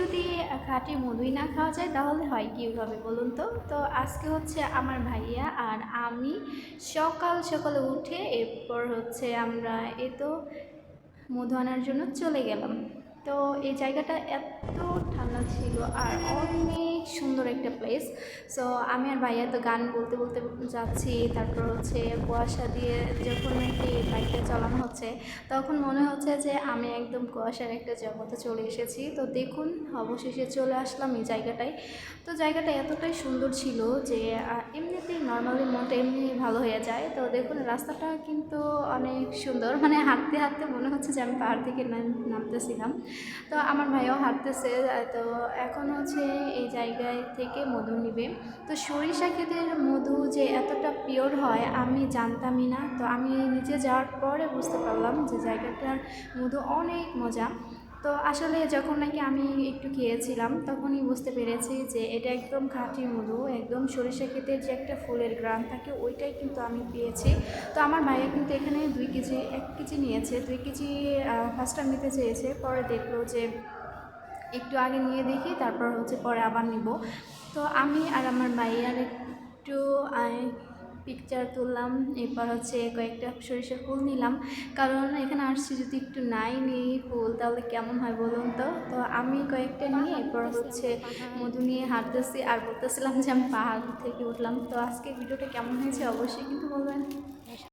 যদি খাঁটি মধুই না খাওয়া যায় তাহলে হয় কীভাবে বলুন তো? তো আজকে হচ্ছে আমার ভাইয়া আর আমি সকাল সকালে উঠে এরপর হচ্ছে আমরা মধু আনার জন্য চলে গেলাম। তো এই জায়গাটা এত ঠান্ডা ছিল আর অনেক সুন্দর একটা প্লেস। সো আমি আর ভাইয়া তো গান বলতে বলতে যাচ্ছি, তারপর হচ্ছে কুয়াশা দিয়ে যখন নাকি বাইকটা চালানো হচ্ছে তখন মনে হচ্ছে যে আমি একদম কুয়াশার একটা জগতে চলে এসেছি। তো দেখুন, অবশেষে চলে আসলাম এই জায়গাটায়। তো জায়গাটা এতটাই সুন্দর ছিল যে এমনিতেই নর্মালি মনটা এমনি ভালো হয়ে যায়। তো দেখুন, রাস্তাটা কিন্তু অনেক সুন্দর, মানে হাঁটতে হাঁটতে মনে হচ্ছে যে আমি পাহাড় থেকে নামতেছিলাম। তো আমার ভাইয়াও হাঁটতেছে। তো এখন হচ্ছে এই জায়গায় থেকে মধু নিবে। তো সরিষা ক্ষেতের মধু যে এতটা পিওর হয় আমি জানতামই না। তো আমি নিজে যাওয়ার পরে বুঝতে পারলাম যে জায়গাটার মধু অনেক মজা। তো আসলে যখন নাকি আমি একটু খেয়েছিলাম তখনই বুঝতে পেরেছি যে এটা একদম খাঁটি মধু, একদম সরিষা ক্ষেতের যে একটা ফুলের গ্রাম থাকে ওইটাই কিন্তু আমি পেয়েছি। তো আমার ভাইয়া কিন্তু এখানে 2 কেজি 1 কেজি নিয়েছে, 2 কেজি ফার্স্ট টাইম নিতে চেয়েছে, পরে দেখলো যে একটু আগে নিয়ে দেখি, তারপর হচ্ছে পরে আবার নিব। তো আমি আর আমার ভাইয়ার একটু পিকচার তুললাম, এরপর হচ্ছে কয়েকটা সরিষার ফুল নিলাম, কারণ এখানে আসছি যদি একটু নাই নিই ফুল তাহলে কেমন হয় বলুন তো। তো আমি কয়েকটা নিয়ে এরপর হচ্ছে মধু নিয়ে হাঁটতেছি আর বলতেছিলাম যে আমি পাহাড় থেকে উঠলাম। তো আজকে ভিডিওটা কেমন হয়েছে অবশ্যই কিন্তু বলবেন।